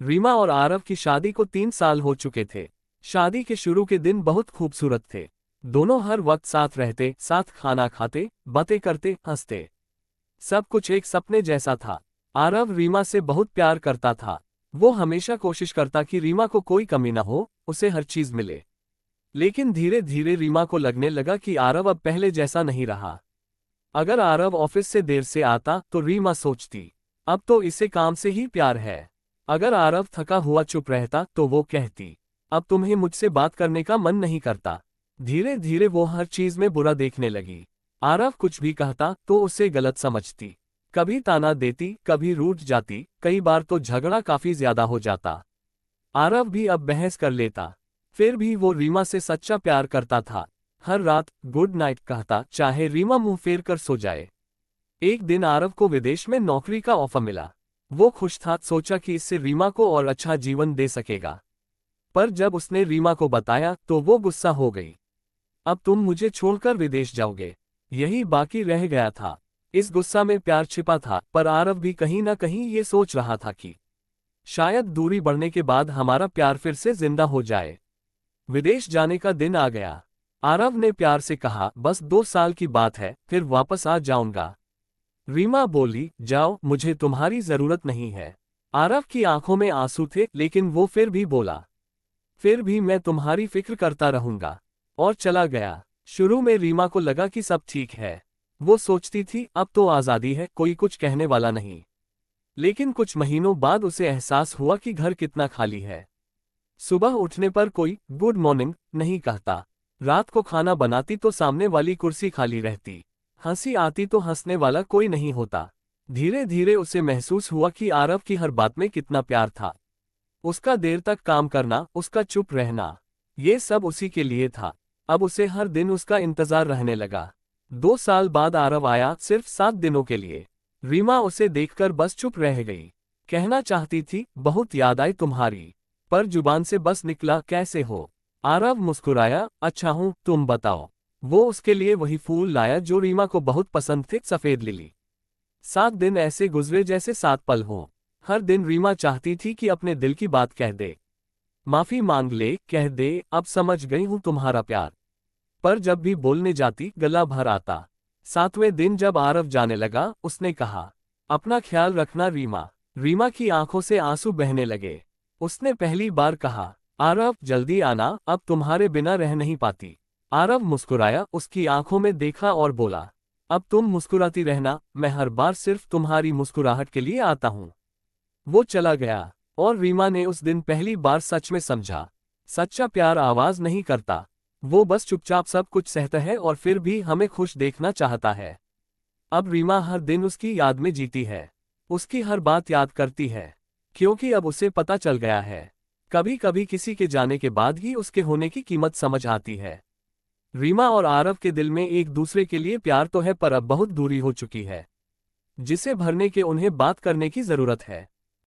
रीमा और आरव की शादी को 3 साल हो चुके थे। शादी के शुरू के दिन बहुत खूबसूरत थे। दोनों हर वक्त साथ रहते, साथ खाना खाते, बातें करते, हंसते। सब कुछ एक सपने जैसा था। आरव रीमा से बहुत प्यार करता था। वो हमेशा कोशिश करता कि रीमा को कोई कमी न हो, उसे हर चीज मिले। लेकिन धीरे धीरे रीमा को लगने लगा कि आरव अब पहले जैसा नहीं रहा। अगर आरव ऑफिस से देर से आता तो रीमा सोचती, अब तो इसे काम से ही प्यार है। अगर आरव थका हुआ चुप रहता तो वो कहती, अब तुम्हें मुझसे बात करने का मन नहीं करता। धीरे धीरे वो हर चीज में बुरा देखने लगी। आरव कुछ भी कहता तो उसे गलत समझती। कभी ताना देती, कभी रूठ जाती, कई बार तो झगड़ा काफी ज्यादा हो जाता। आरव भी अब बहस कर लेता। फिर भी वो रीमा से सच्चा प्यार करता था। हर रात गुड नाइट कहता, चाहे रीमा मुंह फेर कर सो जाए। एक दिन आरव को विदेश में नौकरी का ऑफर मिला। वो खुश था, सोचा कि इससे रीमा को और अच्छा जीवन दे सकेगा। पर जब उसने रीमा को बताया तो वो गुस्सा हो गई। अब तुम मुझे छोड़कर विदेश जाओगे, यही बाकी रह गया था। इस गुस्सा में प्यार छिपा था, पर आरव भी कहीं ना कहीं ये सोच रहा था कि शायद दूरी बढ़ने के बाद हमारा प्यार फिर से जिंदा हो जाए। विदेश जाने का दिन आ गया। आरव ने प्यार से कहा, बस 2 साल की बात है, फिर वापस आ जाऊंगा। रीमा बोली, जाओ, मुझे तुम्हारी जरूरत नहीं है। आरव की आंखों में आंसू थे, लेकिन वो फिर भी बोला, फिर भी मैं तुम्हारी फिक्र करता रहूंगा। और चला गया। शुरू में रीमा को लगा कि सब ठीक है। वो सोचती थी, अब तो आजादी है, कोई कुछ कहने वाला नहीं। लेकिन कुछ महीनों बाद उसे एहसास हुआ कि घर कितना खाली है। सुबह उठने पर कोई गुड मॉर्निंग नहीं कहता। रात को खाना बनाती तो सामने वाली कुर्सी खाली रहती। हंसी आती तो हंसने वाला कोई नहीं होता। धीरे धीरे उसे महसूस हुआ कि आरव की हर बात में कितना प्यार था। उसका देर तक काम करना, उसका चुप रहना, ये सब उसी के लिए था। अब उसे हर दिन उसका इंतजार रहने लगा। 2 साल बाद आरव आया, सिर्फ 7 दिनों के लिए। रीमा उसे देखकर बस चुप रह गई। कहना चाहती थी, बहुत याद आई तुम्हारी, पर जुबान से बस निकला, कैसे हो। आरव मुस्कुराया, अच्छा हूं, तुम बताओ। वो उसके लिए वही फूल लाया जो रीमा को बहुत पसंद थे, सफेद लिली। 7 दिन ऐसे गुजरे जैसे 7 पल हों। हर दिन रीमा चाहती थी कि अपने दिल की बात कह दे, माफी मांग ले, कह दे, अब समझ गई हूं तुम्हारा प्यार। पर जब भी बोलने जाती गला भर आता। 7वें दिन जब आरव जाने लगा, उसने कहा, अपना ख्याल रखना रीमा। रीमा की आंखों से आंसू बहने लगे। उसने पहली बार कहा, आरव जल्दी आना, अब तुम्हारे बिना रह नहीं पाती। आरव मुस्कुराया, उसकी आंखों में देखा और बोला, अब तुम मुस्कुराती रहना, मैं हर बार सिर्फ तुम्हारी मुस्कुराहट के लिए आता हूं। वो चला गया। और रीमा ने उस दिन पहली बार सच में समझा, सच्चा प्यार आवाज नहीं करता, वो बस चुपचाप सब कुछ सहता है और फिर भी हमें खुश देखना चाहता है। अब रीमा हर दिन उसकी याद में जीती है। उसकी हर बात याद करती है, क्योंकि अब उसे पता चल गया है, कभी कभी किसी के जाने के बाद ही उसके होने की कीमत समझ आती है। रीमा और आरव के दिल में एक दूसरे के लिए प्यार तो है, पर अब बहुत दूरी हो चुकी है, जिसे भरने के उन्हें बात करने की जरूरत है।